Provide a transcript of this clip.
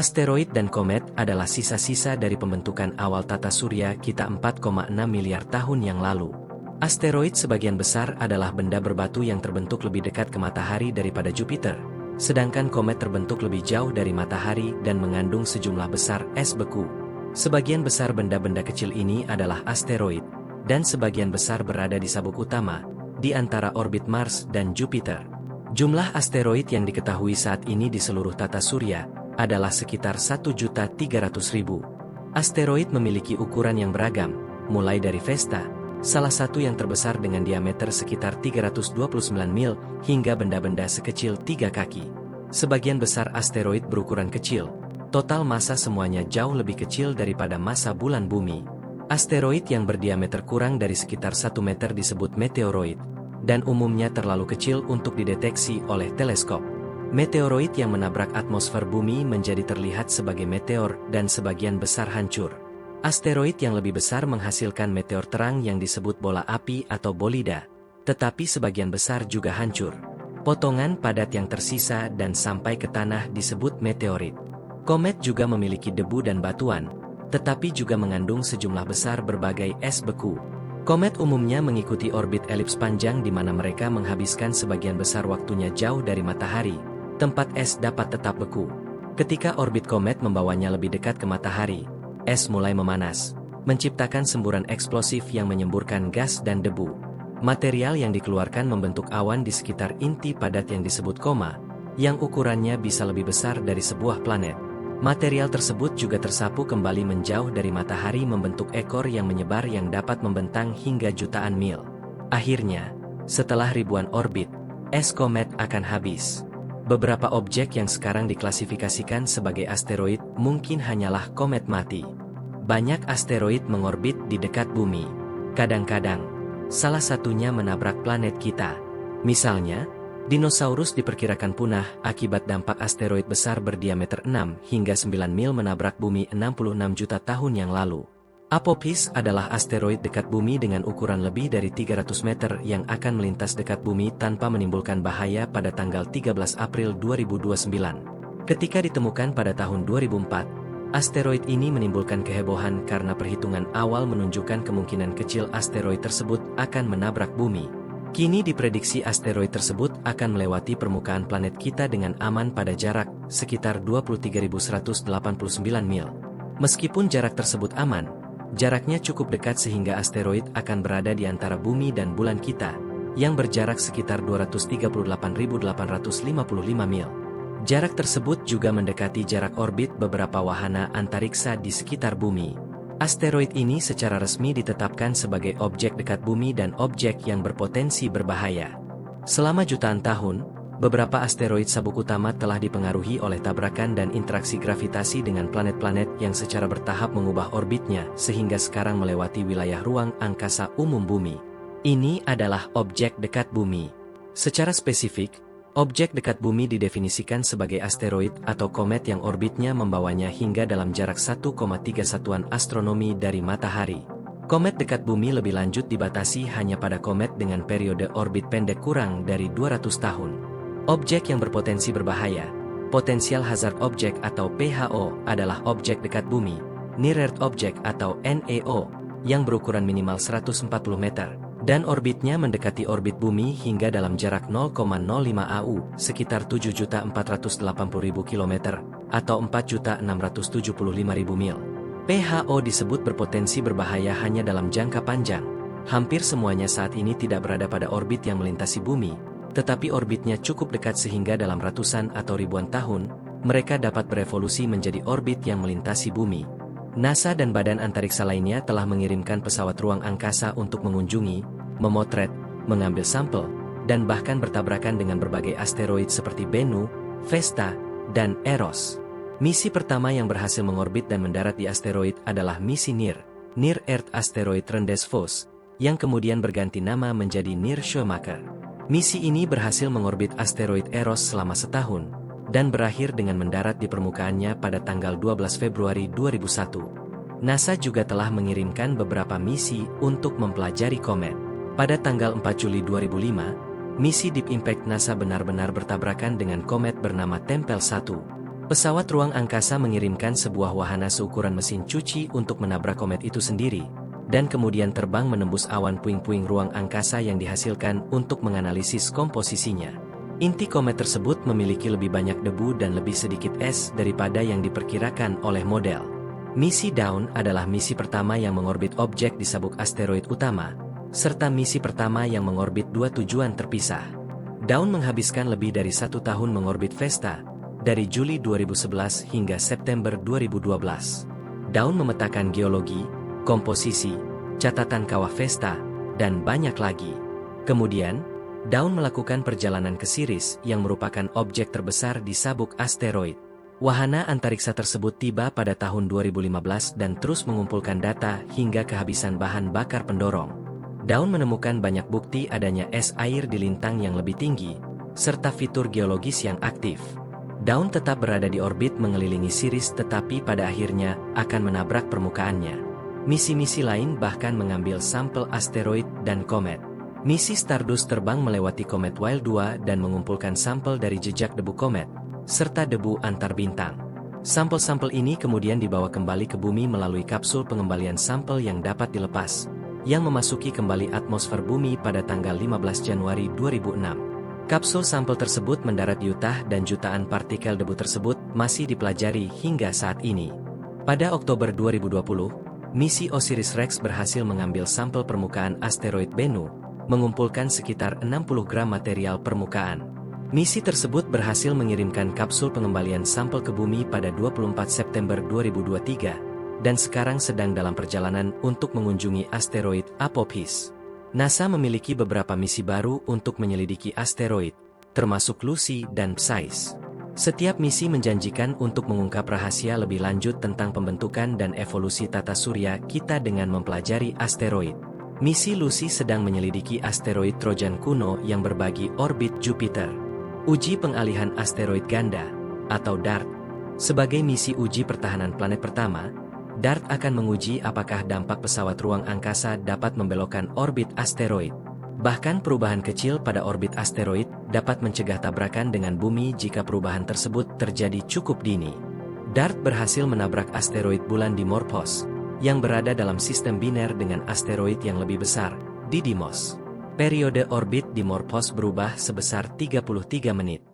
Asteroid dan komet adalah sisa-sisa dari pembentukan awal tata surya kita 4,6 miliar tahun yang lalu. Asteroid sebagian besar adalah benda berbatu yang terbentuk lebih dekat ke matahari daripada Jupiter, sedangkan komet terbentuk lebih jauh dari matahari dan mengandung sejumlah besar es beku. Sebagian besar benda-benda kecil ini adalah asteroid, dan sebagian besar berada di sabuk utama, di antara orbit Mars dan Jupiter. Jumlah asteroid yang diketahui saat ini di seluruh tata surya adalah sekitar 1.300.000. Asteroid memiliki ukuran yang beragam, mulai dari Vesta, salah satu yang terbesar dengan diameter sekitar 329 mil, hingga benda-benda sekecil 3 kaki. Sebagian besar asteroid berukuran kecil, total massa semuanya jauh lebih kecil daripada massa bulan bumi. Asteroid yang berdiameter kurang dari sekitar 1 meter disebut meteoroid, dan umumnya terlalu kecil untuk dideteksi oleh teleskop. Meteoroid yang menabrak atmosfer bumi menjadi terlihat sebagai meteor dan sebagian besar hancur. Asteroid yang lebih besar menghasilkan meteor terang yang disebut bola api atau bolida, tetapi sebagian besar juga hancur. Potongan padat yang tersisa dan sampai ke tanah disebut meteorit. Komet juga memiliki debu dan batuan, tetapi juga mengandung sejumlah besar berbagai es beku. Komet umumnya mengikuti orbit elips panjang di mana mereka menghabiskan sebagian besar waktunya jauh dari matahari, tempat es dapat tetap beku. Ketika orbit komet membawanya lebih dekat ke matahari, es mulai memanas, menciptakan semburan eksplosif yang menyemburkan gas dan debu. Material yang dikeluarkan membentuk awan di sekitar inti padat yang disebut koma, yang ukurannya bisa lebih besar dari sebuah planet. Material tersebut juga tersapu kembali menjauh dari matahari membentuk ekor yang menyebar yang dapat membentang hingga jutaan mil. Akhirnya, setelah ribuan orbit, es komet akan habis. Beberapa objek yang sekarang diklasifikasikan sebagai asteroid mungkin hanyalah komet mati. Banyak asteroid mengorbit di dekat bumi. Kadang-kadang, salah satunya menabrak planet kita. Misalnya, dinosaurus diperkirakan punah akibat dampak asteroid besar berdiameter 6 hingga 9 mil menabrak bumi 66 juta tahun yang lalu. Apophis adalah asteroid dekat bumi dengan ukuran lebih dari 300 meter yang akan melintas dekat bumi tanpa menimbulkan bahaya pada tanggal 13 April 2029. Ketika ditemukan pada tahun 2004, asteroid ini menimbulkan kehebohan karena perhitungan awal menunjukkan kemungkinan kecil asteroid tersebut akan menabrak bumi. Kini diprediksi asteroid tersebut akan melewati permukaan planet kita dengan aman pada jarak sekitar 23.189 mil. Meskipun jarak tersebut aman, jaraknya cukup dekat sehingga asteroid akan berada di antara bumi dan bulan kita, yang berjarak sekitar 238.855 mil. Jarak tersebut juga mendekati jarak orbit beberapa wahana antariksa di sekitar bumi. Asteroid ini secara resmi ditetapkan sebagai objek dekat bumi dan objek yang berpotensi berbahaya. Selama jutaan tahun, beberapa asteroid sabuk utama telah dipengaruhi oleh tabrakan dan interaksi gravitasi dengan planet-planet yang secara bertahap mengubah orbitnya sehingga sekarang melewati wilayah ruang angkasa umum bumi. Ini adalah objek dekat bumi. Secara spesifik, objek dekat bumi didefinisikan sebagai asteroid atau komet yang orbitnya membawanya hingga dalam jarak 1,3 satuan astronomi dari matahari. Komet dekat bumi lebih lanjut dibatasi hanya pada komet dengan periode orbit pendek kurang dari 200 tahun. Objek yang berpotensi berbahaya, Potential Hazard Object atau PHO, adalah objek dekat bumi, Near Earth Object atau NEO, yang berukuran minimal 140 meter, dan orbitnya mendekati orbit bumi hingga dalam jarak 0,05 AU, sekitar 7.480.000 km, atau 4.675.000 mil. PHO disebut berpotensi berbahaya hanya dalam jangka panjang. Hampir semuanya saat ini tidak berada pada orbit yang melintasi bumi, tetapi orbitnya cukup dekat sehingga dalam ratusan atau ribuan tahun, mereka dapat berevolusi menjadi orbit yang melintasi bumi. NASA dan badan antariksa lainnya telah mengirimkan pesawat ruang angkasa untuk mengunjungi, memotret, mengambil sampel, dan bahkan bertabrakan dengan berbagai asteroid seperti Bennu, Vesta, dan Eros. Misi pertama yang berhasil mengorbit dan mendarat di asteroid adalah misi NEAR, Near Earth Asteroid Rendezvous, yang kemudian berganti nama menjadi NEAR Shoemaker. Misi ini berhasil mengorbit asteroid Eros selama setahun, dan berakhir dengan mendarat di permukaannya pada tanggal 12 Februari 2001. NASA juga telah mengirimkan beberapa misi untuk mempelajari komet. Pada tanggal 4 Juli 2005, misi Deep Impact NASA benar-benar bertabrakan dengan komet bernama Tempel 1. Pesawat ruang angkasa mengirimkan sebuah wahana seukuran mesin cuci untuk menabrak komet itu sendiri, dan kemudian terbang menembus awan puing-puing ruang angkasa yang dihasilkan untuk menganalisis komposisinya. Inti komet tersebut memiliki lebih banyak debu dan lebih sedikit es daripada yang diperkirakan oleh model. Misi Dawn adalah misi pertama yang mengorbit objek di sabuk asteroid utama, serta misi pertama yang mengorbit dua tujuan terpisah. Dawn menghabiskan lebih dari 1 tahun mengorbit Vesta, dari Juli 2011 hingga September 2012. Dawn memetakan geologi, komposisi, catatan kawah Vesta, dan banyak lagi. Kemudian, Dawn melakukan perjalanan ke Ceres yang merupakan objek terbesar di sabuk asteroid. Wahana antariksa tersebut tiba pada tahun 2015 dan terus mengumpulkan data hingga kehabisan bahan bakar pendorong. Dawn menemukan banyak bukti adanya es air di lintang yang lebih tinggi, serta fitur geologis yang aktif. Dawn tetap berada di orbit mengelilingi Ceres tetapi pada akhirnya akan menabrak permukaannya. Misi-misi lain bahkan mengambil sampel asteroid dan komet. Misi Stardust terbang melewati komet Wild 2 dan mengumpulkan sampel dari jejak debu komet, serta debu antar bintang. Sampel-sampel ini kemudian dibawa kembali ke bumi melalui kapsul pengembalian sampel yang dapat dilepas, yang memasuki kembali atmosfer bumi pada tanggal 15 Januari 2006. Kapsul sampel tersebut mendarat di Utah dan jutaan partikel debu tersebut masih dipelajari hingga saat ini. Pada Oktober 2020, misi OSIRIS-REx berhasil mengambil sampel permukaan asteroid Bennu, mengumpulkan sekitar 60 gram material permukaan. Misi tersebut berhasil mengirimkan kapsul pengembalian sampel ke bumi pada 24 September 2023, dan sekarang sedang dalam perjalanan untuk mengunjungi asteroid Apophis. NASA memiliki beberapa misi baru untuk menyelidiki asteroid, termasuk Lucy dan Psice. Setiap misi menjanjikan untuk mengungkap rahasia lebih lanjut tentang pembentukan dan evolusi tata surya kita dengan mempelajari asteroid. Misi Lucy sedang menyelidiki asteroid Trojan kuno yang berbagi orbit Jupiter. Uji pengalihan asteroid ganda, atau DART. Sebagai misi uji pertahanan planet pertama, DART akan menguji apakah dampak pesawat ruang angkasa dapat membelokkan orbit asteroid. Bahkan perubahan kecil pada orbit asteroid dapat mencegah tabrakan dengan bumi jika perubahan tersebut terjadi cukup dini. DART berhasil menabrak asteroid bulan Dimorphos, yang berada dalam sistem biner dengan asteroid yang lebih besar, Didymos. Periode orbit Dimorphos berubah sebesar 33 menit.